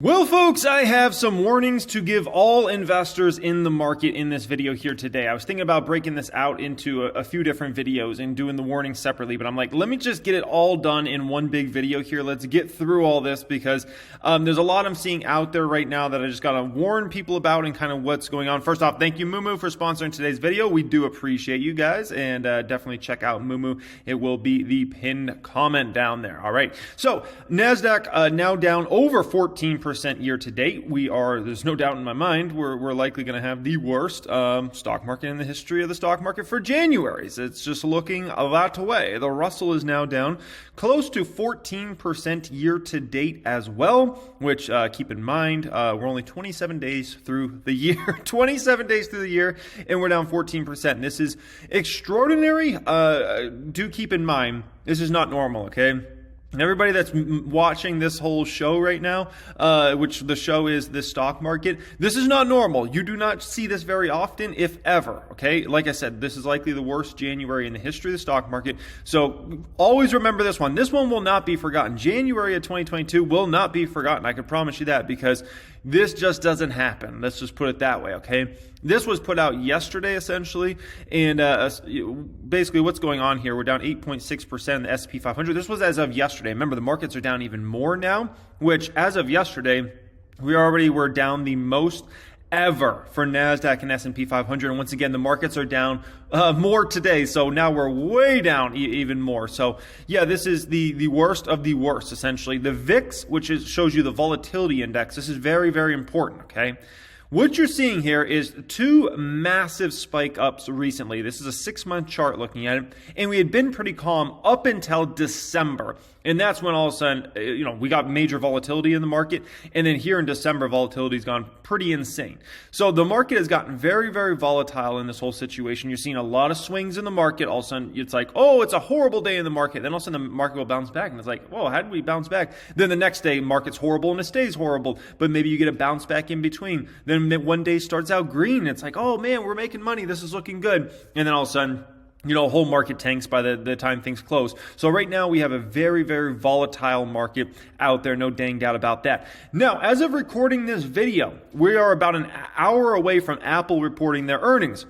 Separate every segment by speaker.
Speaker 1: Well, folks, I have some warnings to give all investors in the market in this video here today. I was thinking about breaking this out into a few different videos and doing the warnings separately, but I'm like, let me just get it all done in one big video here. Let's get through all this because there's a lot I'm seeing out there right now that I just got to warn people about and kind of what's going on. First off, thank you, Moomoo, for sponsoring today's video. We do appreciate you guys, and definitely check out Moomoo. It will be the pinned comment down there. All right. So NASDAQ now down over 14% year to date. There's no doubt in my mind, we're likely going to have the worst stock market in the history of the stock market for January. So it's just looking that way. The Russell is now down close to 14% year to date as well, which keep in mind, we're only 27 days through the year, 27 days through the year, and we're down 14%. This is extraordinary. Do keep in mind, this is not normal, okay? And everybody that's watching this whole show right now, which the show is the stock market, this is not normal. You do not see this very often, if ever, okay? Like I said, this is likely the worst January in the history of the stock market. So always remember this one. This one will not be forgotten. January of 2022 will not be forgotten. I can promise you that, because this just doesn't happen. Let's just put it that way, okay? This was put out yesterday, essentially, and basically what's going on here, we're down 8.6% in the S&P 500. This was as of yesterday. Remember, the markets are down even more now, which as of yesterday, we already were down the most ever for NASDAQ and S&P 500. And once again, the markets are down more today. So now we're way down even more. So yeah, this is the worst of the worst, essentially. The VIX, which shows you the volatility index, this is very, very important, okay? What you're seeing here is two massive spike ups recently. This is a 6-month chart looking at it, and we had been pretty calm up until December. And that's when all of a sudden, we got major volatility in the market. And then here in December, volatility has gone pretty insane. So the market has gotten very, very volatile in this whole situation. You're seeing a lot of swings in the market. All of a sudden, it's like, oh, it's a horrible day in the market. Then all of a sudden, the market will bounce back. And it's like, whoa, how did we bounce back? Then the next day, market's horrible and it stays horrible. But maybe you get a bounce back in between. Then one day starts out green. It's like, oh, man, we're making money. This is looking good. And then all of a sudden, whole market tanks by the time things close. So right now we have a very, very volatile market out there. No dang doubt about that. Now, as of recording this video, we are about an hour away from Apple reporting their earnings.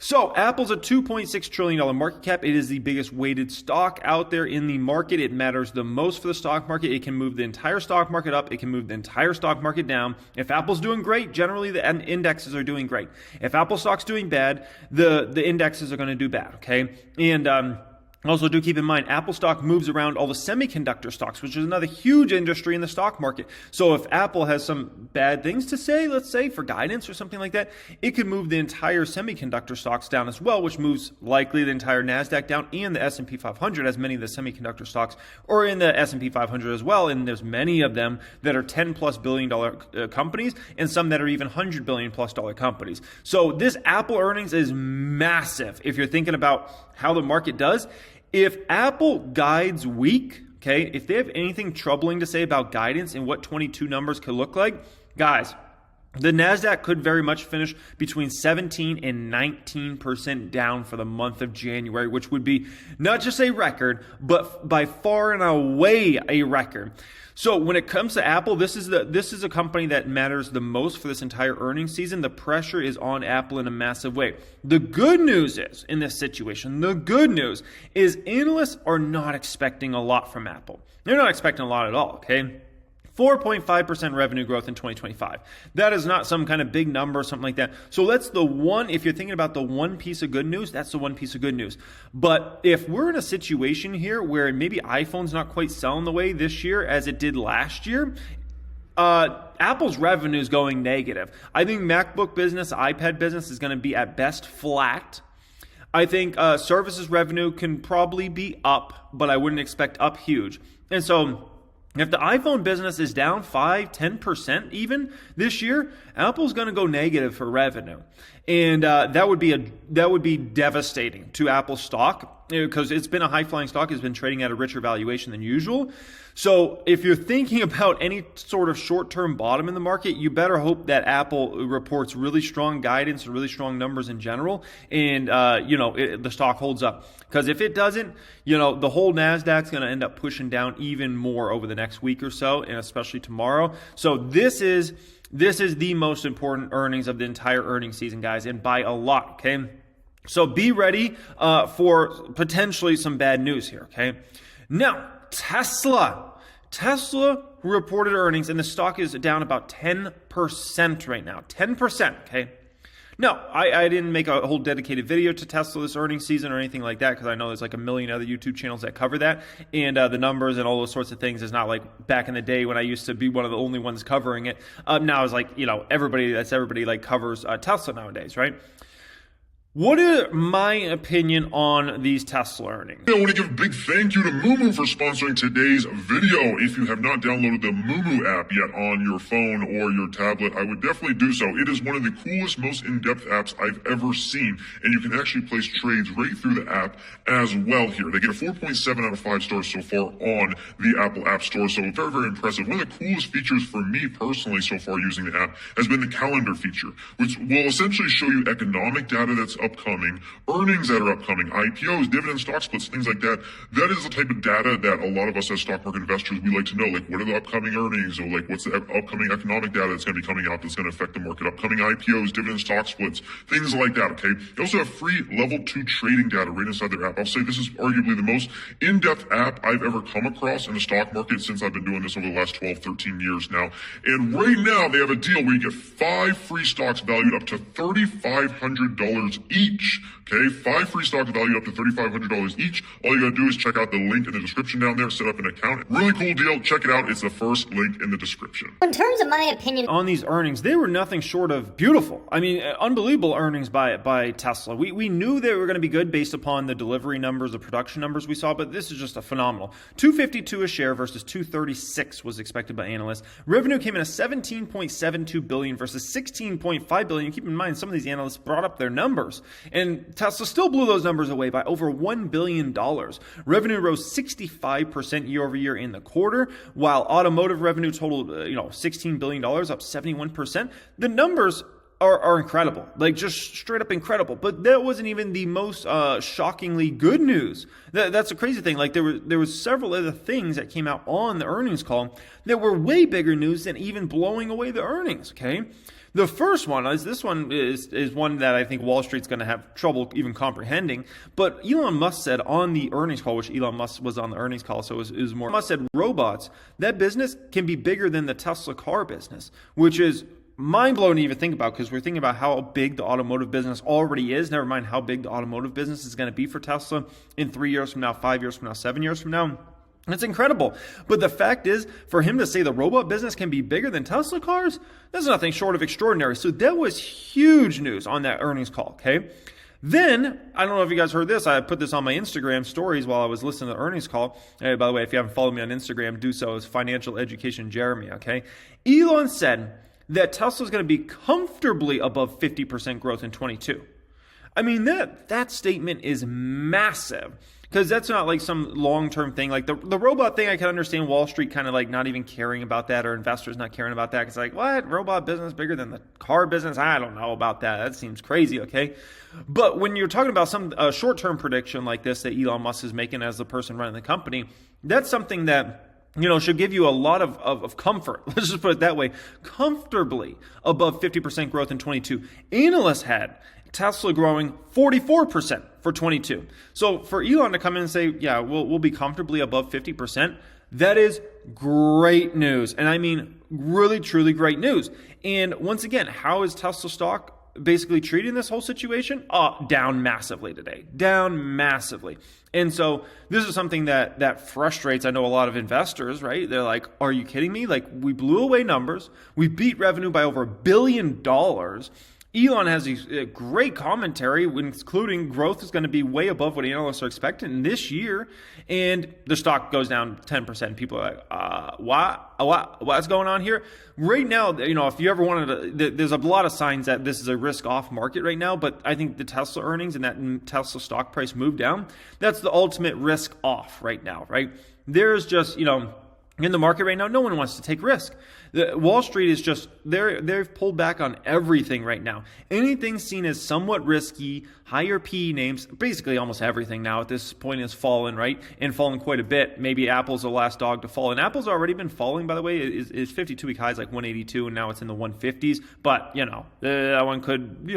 Speaker 1: So Apple's a $2.6 trillion market cap. It is the biggest weighted stock out there in the market. It matters the most for the stock market. It can move the entire stock market up. It can move the entire stock market down. If Apple's doing great, generally the indexes are doing great. If Apple stock's doing bad, the indexes are going to do bad, okay? And also, do keep in mind, Apple stock moves around all the semiconductor stocks, which is another huge industry in the stock market. So if Apple has some bad things to say, let's say, for guidance or something like that, it could move the entire semiconductor stocks down as well, which moves likely the entire NASDAQ down, and the S&P 500, as many of the semiconductor stocks are in the S&P 500 as well. And there's many of them that are $10+ billion companies, and some that are even $100+ billion companies. So this Apple earnings is massive if you're thinking about how the market does. If Apple guides weak, okay, if they have anything troubling to say about guidance and what 22 numbers could look like, guys, the NASDAQ could very much finish between 17 and 19% down for the month of January, which would be not just a record, but by far and away a record. So when it comes to Apple, this is a company that matters the most for this entire earnings season. The pressure is on Apple in a massive way. The good news is, in this situation, the good news is analysts are not expecting a lot from Apple. They're not expecting a lot at all, okay? 4.5% revenue growth in 2025. That is not some kind of big number or something like that. So that's the one, if you're thinking about the one piece of good news, that's the one piece of good news. But if we're in a situation here where maybe iPhone's not quite selling the way this year as it did last year, Apple's revenue is going negative. I think MacBook business, iPad business is going to be at best flat. I think services revenue can probably be up, but I wouldn't expect up huge. And so if the iPhone business is down 5-10% even this year, Apple's going to go negative for revenue. And that would be devastating to Apple stock. stock because it's been a high-flying stock. It's been trading at a richer valuation than usual. So if you're thinking about any sort of short-term bottom in the market, you better hope that Apple reports really strong guidance and really strong numbers in general, and the stock holds up. Because if it doesn't, the whole NASDAQ's going to end up pushing down even more over the next week or so, and especially tomorrow. So this is the most important earnings of the entire earnings season, guys, and by a lot, okay? So be ready for potentially some bad news here, okay? Now, Tesla reported earnings, and the stock is down about 10% right now. 10%, okay? No, I didn't make a whole dedicated video to Tesla this earnings season or anything like that, because I know there's like a million other YouTube channels that cover that, and the numbers and all those sorts of things is not like back in the day when I used to be one of the only ones covering it. Now it's like, everybody like covers Tesla nowadays, right? What is my opinion on these Tesla earnings?
Speaker 2: I want to give a big thank you to Moomoo for sponsoring today's video. If you have not downloaded the Moomoo app yet on your phone or your tablet, I would definitely do so. It is one of the coolest, most in-depth apps I've ever seen, and you can actually place trades right through the app as well here. They get a 4.7 out of 5 stars so far on the Apple App Store, so very, very impressive. One of the coolest features for me personally so far using the app has been the calendar feature, which will essentially show you economic data that's upcoming, earnings that are upcoming, IPOs, dividend stock splits, things like that. That is the type of data that a lot of us as stock market investors, we like to know, like what are the upcoming earnings, or like what's the upcoming economic data that's going to be coming out that's going to affect the market, upcoming IPOs, dividend stock splits, things like that, okay? You also have free level 2 trading data right inside their app. I'll say this is arguably the most in-depth app I've ever come across in the stock market since I've been doing this over the last 12, 13 years now. And right now they have a deal where you get 5 free stocks valued up to $3,500 each. Okay, 5 free stocks valued up to $3,500 each. All you gotta do is check out the link in the description down there, set up an account. Really cool deal. Check it out. It's the first link in the description.
Speaker 3: In terms of my opinion
Speaker 1: on these earnings, they were nothing short of beautiful. I mean, unbelievable earnings by Tesla. We knew they were going to be good based upon the delivery numbers, the production numbers we saw, but this is just a phenomenal. $252 a share versus $236 was expected by analysts. Revenue came in at $17.72 billion versus $16.5 billion. Keep in mind, some of these analysts brought up their numbers, and Tesla still blew those numbers away by over $1 billion. Revenue rose 65% year over year in the quarter, while automotive revenue totaled $16 billion, up 71%. The numbers are incredible, like just straight up incredible. But that wasn't even the most shockingly good news. That's a crazy thing. Like there was several other things that came out on the earnings call that were way bigger news than even blowing away the earnings. Okay. The first one is one that I think Wall Street's going to have trouble even comprehending. But Elon Musk said on the earnings call, which Elon Musk was on the earnings call, so it was more. Musk said robots, that business can be bigger than the Tesla car business, which is mind-blowing to even think about, because we're thinking about how big the automotive business already is, never mind how big the automotive business is going to be for Tesla in 3 years from now, 5 years from now, 7 years from now. It's incredible. But the fact is, for him to say the robot business can be bigger than Tesla cars, that's nothing short of extraordinary. So that was huge news on that earnings call, okay? Then, I don't know if you guys heard this. I put this on my Instagram stories while I was listening to the earnings call. Hey, by the way, if you haven't followed me on Instagram, do so. It's Financial Education Jeremy, okay? Elon said that Tesla's going to be comfortably above 50% growth in 22. I mean, that statement is massive, because that's not like some long-term thing. Like the robot thing, I can understand Wall Street kind of like not even caring about that, or investors not caring about that. It's like, what? Robot business bigger than the car business? I don't know about that. That seems crazy, okay? But when you're talking about some short-term prediction like this that Elon Musk is making as the person running the company, that's something that should give you a lot of comfort. Let's just put it that way. Comfortably above 50% growth in 22. Analysts had Tesla growing 44% for 22. So for Elon to come in and say, yeah, we'll be comfortably above 50%, that is great news. And I mean, really, truly great news. And once again, how is Tesla stock basically treating this whole situation? Down massively today. Down massively. And so this is something that frustrates, I know, a lot of investors, right? They're like, are you kidding me? Like, we blew away numbers. We beat revenue by over $1 billion. Elon has a great commentary, including growth is going to be way above what analysts are expecting this year, and the stock goes down 10%. People are like, what's going on here? Right now, if you ever wanted to, there's a lot of signs that this is a risk-off market right now, but I think the Tesla earnings and that Tesla stock price move down, that's the ultimate risk-off right now, right? There's just, in the market right now, no one wants to take risk. Wall Street is just, they've pulled back on everything right now. Anything seen as somewhat risky, higher PE names, basically almost everything now at this point has fallen, right? And fallen quite a bit. Maybe Apple's the last dog to fall. And Apple's already been falling, by the way. Its 52-week high is like 182, and now it's in the 150s. But, that one could,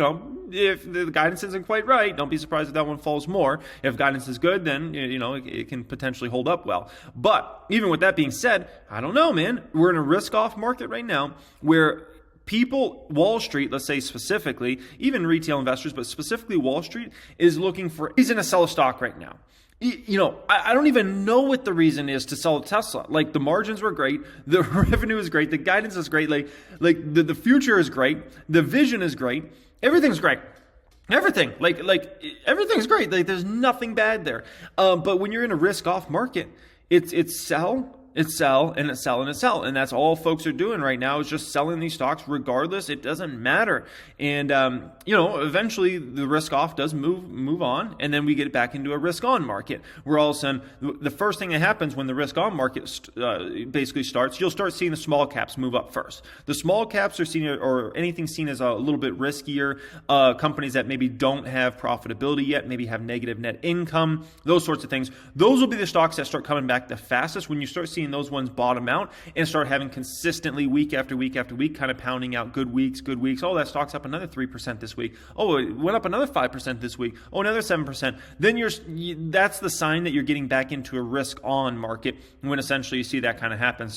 Speaker 1: if the guidance isn't quite right, don't be surprised if that one falls more. If guidance is good, then, it can potentially hold up well. But even with that being said, I don't know, man. We're in a risk-off market right now where people, Wall Street, let's say specifically, even retail investors, but specifically Wall Street, is looking for a reason to sell a stock right now. I don't even know what the reason is to sell Tesla. Like, the margins were great, the revenue is great, the guidance is great, like the future is great, the vision is great, everything's great. Everything, like everything's great. Like, there's nothing bad there. But when you're in a risk-off market, it's sell. It's sell, and it's sell, and it's sell. And that's all folks are doing right now is just selling these stocks regardless. It doesn't matter. And, eventually the risk off does move on, and then we get back into a risk on market where all of a sudden the first thing that happens when the risk on market basically starts, you'll start seeing the small caps move up first. The small caps are seen, or anything seen as a little bit riskier, companies that maybe don't have profitability yet, maybe have negative net income, those sorts of things. Those will be the stocks that start coming back the fastest when you start seeing those ones bottom out and start having consistently week after week after week kind of pounding out good weeks. Oh, that stock's up another 3% this week. Oh, it went up another 5% this week. Oh, another 7%. Then that's the sign that you're getting back into a risk on market when essentially you see that kind of happen.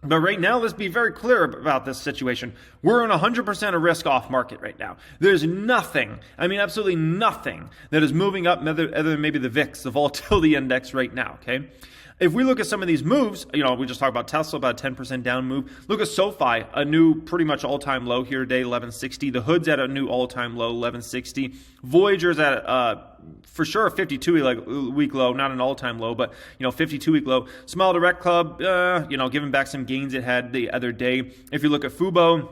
Speaker 1: But right now, let's be very clear about this situation. We're in 100% a risk-off market right now. There's nothing, absolutely nothing that is moving up other than maybe the VIX, the volatility index right now, okay? If we look at some of these moves, we just talked about Tesla, about a 10% down move. Look at SoFi, a new pretty much all-time low here today, 1160. The Hood's at a new all-time low, 1160. Voyager's at for sure a 52-week low, not an all-time low, but 52-week low. Smile Direct Club, giving back some gains it had the other day. If you look at Fubo,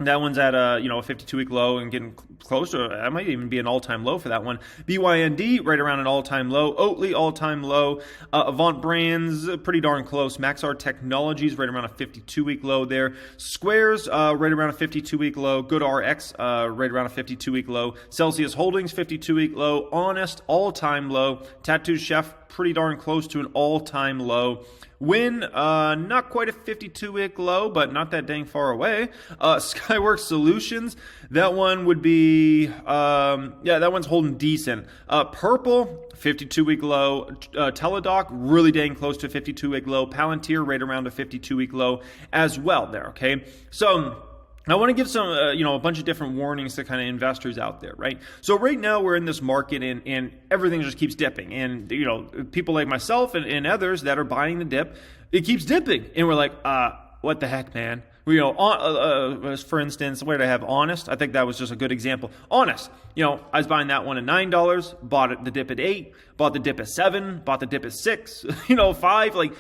Speaker 1: that one's at a 52-week low and getting close to, that might even be an all-time low for that one. BYND, right around an all-time low. Oatly, all-time low. Avant Brands, pretty darn close. Maxar Technologies, right around a 52-week low there. Squares, right around a 52-week low. GoodRx, right around a 52-week low. Celsius Holdings, 52-week low. Honest, all-time low. Tattoo Chef, pretty darn close to an all-time low. Win, not quite a 52-week low, but not that dang far away. Skyworks Solutions, that one would be, that one's holding decent. Purple, 52-week low. Teladoc, really dang close to a 52-week low. Palantir, right around a 52-week low as well there, okay? So I want to give some, a bunch of different warnings to kind of investors out there, right? So right now we're in this market and everything just keeps dipping. And, people like myself and others that are buying the dip, it keeps dipping. And we're like, what the heck, man? For instance, where did I have Honest? I think that was just a good example. Honest, I was buying that one at $9, bought the dip at $8, bought the dip at $7, bought the dip at $6, $5, like,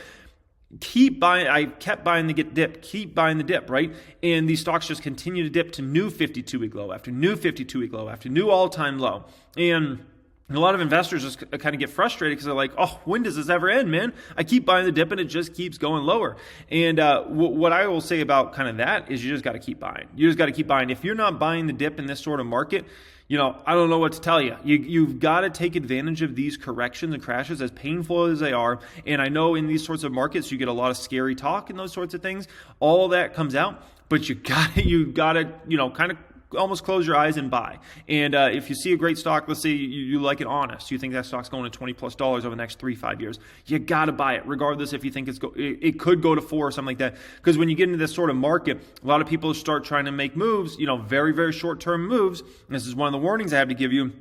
Speaker 1: keep buying. I kept buying the dip, keep buying the dip, right? And these stocks just continue to dip to new 52-week low after new 52-week low after new all-time low. And a lot of investors just kind of get frustrated because they're like, oh, when does this ever end, man? I keep buying the dip and it just keeps going lower. And what I will say about kind of that is you just got to keep buying. You just got to keep buying. If you're not buying the dip in this sort of market, I don't know what to tell you. You've got to take advantage of these corrections and crashes, as painful as they are. And I know in these sorts of markets, you get a lot of scary talk and those sorts of things. All that comes out, but you got to, kind of almost close your eyes and buy. And if you see a great stock, let's say you like it Honest, you think that stock's going to $20+ over the next 3-5 years, you got to buy it, regardless if you think it could go to 4 or something like that. Because when you get into this sort of market, a lot of people start trying to make moves, very, very short-term moves. And this is one of the warnings I have to give you.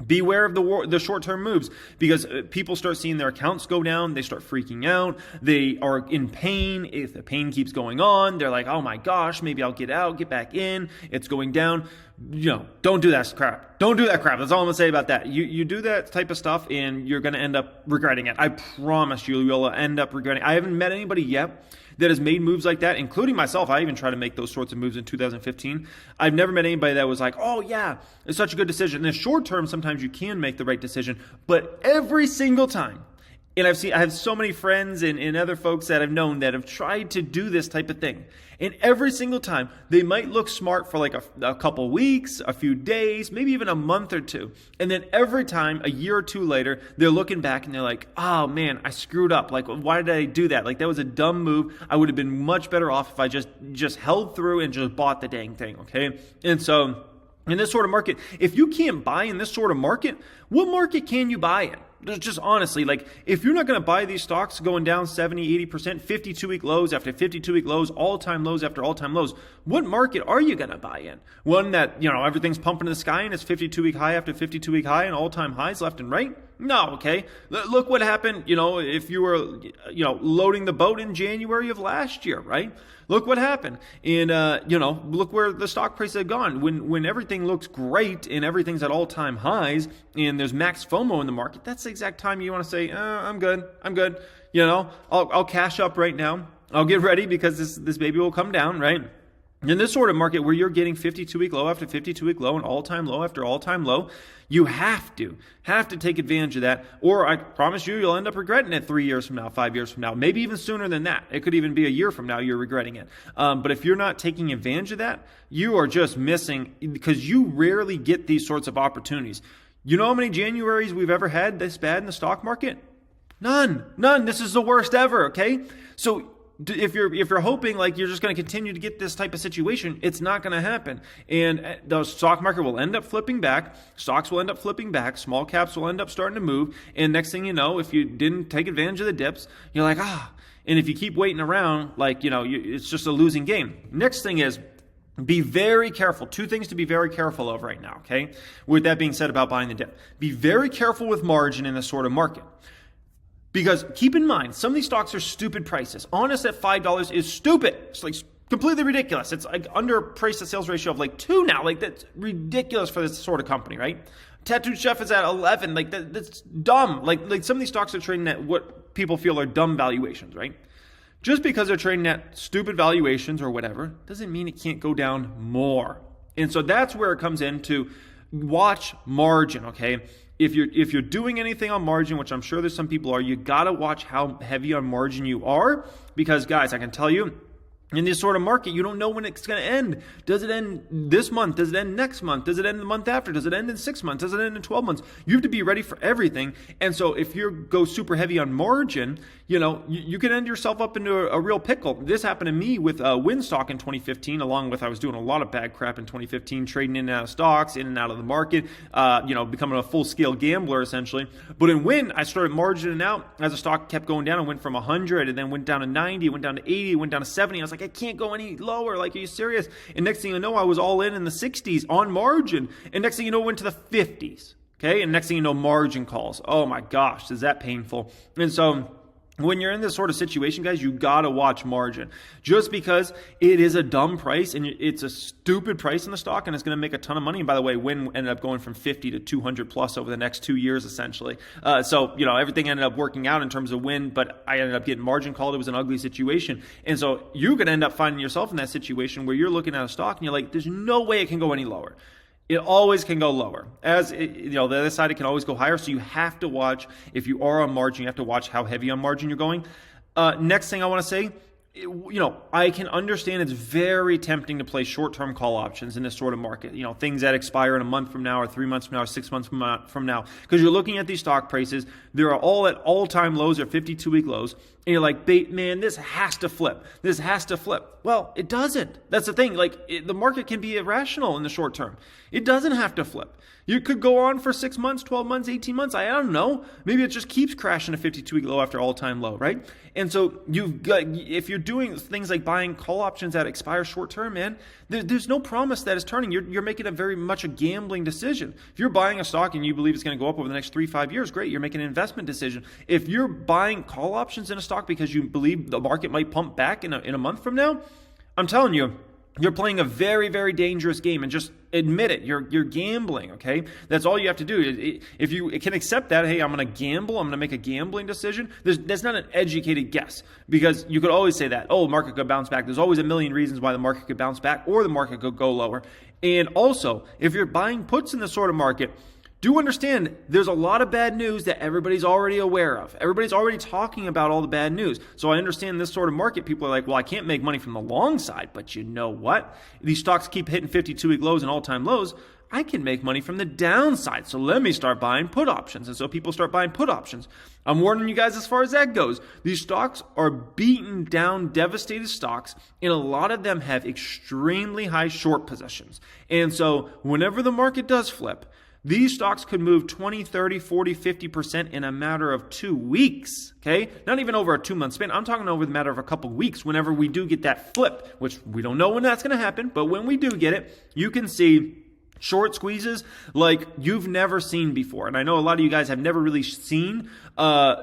Speaker 1: Beware of the short-term moves, because people start seeing their accounts go down. They start freaking out. They are in pain. If the pain keeps going on, they're like, oh my gosh, maybe I'll get out, get back in. It's going down. Don't do that crap. Don't do that crap. That's all I'm going to say about that. You do that type of stuff and you're going to end up regretting it. I promise you'll end up regretting it. I haven't met anybody yet that has made moves like that, including myself. I even tried to make those sorts of moves in 2015. I've never met anybody that was like, oh yeah, it's such a good decision. In the short term, sometimes you can make the right decision, but every single time, and I have so many friends and other folks that I've known that have tried to do this type of thing. And every single time, they might look smart for like a couple weeks, a few days, maybe even a month or two. And then every time, a year or two later, they're looking back and they're like, oh man, I screwed up. Like, why did I do that? Like, that was a dumb move. I would have been much better off if I just held through and just bought the dang thing, okay? And so, in this sort of market, if you can't buy in this sort of market, what market can you buy in? Just honestly, like, if you're not going to buy these stocks going down 70, 80%, 52-week lows after 52-week lows, all-time lows after all-time lows, what market are you going to buy in? One that, everything's pumping in the sky and it's 52-week high after 52-week high and all-time highs left and right? No, okay. Look what happened, if you were, loading the boat in January of last year, right? Look what happened. And, look where the stock price had gone. When everything looks great and everything's at all-time highs and there's max FOMO in the market, that's the exact time you want to say, I'm good. I'll cash up right now. I'll get ready because this baby will come down, right? In this sort of market where you're getting 52-week low after 52-week low and all-time low after all-time low, you have to take advantage of that, or I promise you'll end up regretting it 3 years from now, 5 years from now, maybe even sooner than that. It could even be a year from now you're regretting it. But if you're not taking advantage of that, you are just missing, because you rarely get these sorts of opportunities. You know how many Januaries we've ever had this bad in the stock market? None. This is the worst ever, okay? So if you're hoping like you're just going to continue to get this type of situation, it's not going to happen. And the stock market will end up flipping back. Stocks will end up flipping back. Small caps will end up starting to move. And next thing you know, if you didn't take advantage of the dips, you're like, And if you keep waiting around, it's just a losing game. Next thing is, be very careful. Two things to be very careful of right now, okay? With that being said about buying the dip. Be very careful with margin in this sort of market. Because keep in mind, some of these stocks are stupid prices. Honest at $5 is stupid. It's like completely ridiculous. It's like under price to sales ratio of like 2 now. Like, that's ridiculous for this sort of company, right? Tattooed Chef is at 11. Like, that's dumb. Like some of these stocks are trading at what people feel are dumb valuations, right? Just because they're trading at stupid valuations or whatever doesn't mean it can't go down more. And so that's where it comes in to watch margin, okay? If you're doing anything on margin, which I'm sure there's some people are, you got to watch how heavy on margin you are, because guys, I can tell you, in this sort of market, you don't know when it's going to end. Does it end this month? Does it end next month? Does it end the month after? Does it end in 6 months? Does it end in 12 months? You have to be ready for everything. And so if you go super heavy on margin, you can end yourself up into a real pickle. This happened to me with Winstock in 2015, along with I was doing a lot of bad crap in 2015, trading in and out of stocks, in and out of the market, becoming a full-scale gambler essentially. But in Win, I started margining out as the stock kept going down. It went from 100 and then went down to 90, went down to 80, went down to 70. I was like, I can't go any lower. Like, are you serious? And next thing you know, I was all in the 60s on margin. And next thing you know, it went to the 50s. Okay. And next thing you know, margin calls. Oh my gosh, is that painful? And so when you're in this sort of situation, guys, you got to watch margin. Just because it is a dumb price and it's a stupid price in the stock and it's going to make a ton of money. And by the way, Win ended up going from 50 to 200 plus over the next 2 years, essentially. So everything ended up working out in terms of Win, but I ended up getting margin called. It was an ugly situation. And so you could end up finding yourself in that situation where you're looking at a stock and you're like, there's no way it can go any lower. It always can go lower. The other side, it can always go higher. So you have to watch, if you are on margin, you have to watch how heavy on margin you're going. Next thing I want to say, I can understand it's very tempting to play short-term call options in this sort of market. Things that expire in a month from now or 3 months from now or 6 months from now. Because you're looking at these stock prices. They're all at all-time lows or 52-week lows. and you're like, man, this has to flip. This has to flip. Well, it doesn't. That's the thing. Like, the market can be irrational in the short term. It doesn't have to flip. You could go on for 6 months, 12 months, 18 months. I don't know. Maybe it just keeps crashing a 52-week low after all-time low, right? And so if you're doing things like buying call options that expire short term, man, there's no promise that it's turning. You're making a very much a gambling decision. If you're buying a stock and you believe it's going to go up over the next 3-5 years, great. You're making an investment decision. If you're buying call options in a stock because you believe the market might pump back in a month from now, I'm telling you, you're playing a very, very dangerous game, and just admit it. You're gambling, okay? That's all you have to do. If you can accept that, hey, I'm going to gamble, I'm going to make a gambling decision, that's not an educated guess, because you could always say that, oh, the market could bounce back. There's always a million reasons why the market could bounce back or the market could go lower. And also, if you're buying puts in this sort of market, do understand there's a lot of bad news that everybody's already aware of. Everybody's already talking about all the bad news. So I understand this sort of market, people are like, well, I can't make money from the long side, but you know what? These stocks keep hitting 52-week lows and all-time lows. I can make money from the downside. So let me start buying put options. And so people start buying put options. I'm warning you guys as far as that goes. These stocks are beaten down, devastated stocks, and a lot of them have extremely high short positions. And so whenever the market does flip, these stocks could move 20, 30, 40, 50% in a matter of 2 weeks, okay? Not even over a 2-month span. I'm talking over the matter of a couple weeks whenever we do get that flip, which we don't know when that's going to happen, but when we do get it, you can see short squeezes like you've never seen before. And I know a lot of you guys have never really seen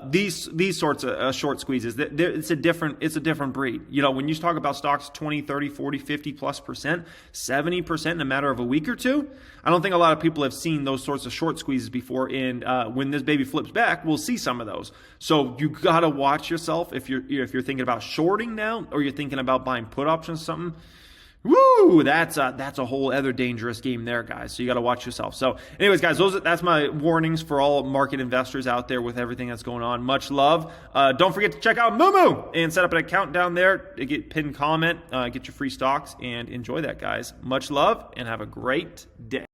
Speaker 1: these sorts of short squeezes. It's a different breed. You know, when you talk about stocks 20, 30, 40, 50 plus percent, 70% in a matter of a week or two, I don't think a lot of people have seen those sorts of short squeezes before. And when this baby flips back, we'll see some of those. So you got to watch yourself if you're thinking about shorting now, or you're thinking about buying put options or something. Woo! That's a whole other dangerous game there, guys. So you got to watch yourself. So anyways, guys, that's my warnings for all market investors out there with everything that's going on. Much love. Don't forget to check out Moomoo and set up an account down there to get pinned comment, get your free stocks, and enjoy that, guys. Much love, and have a great day.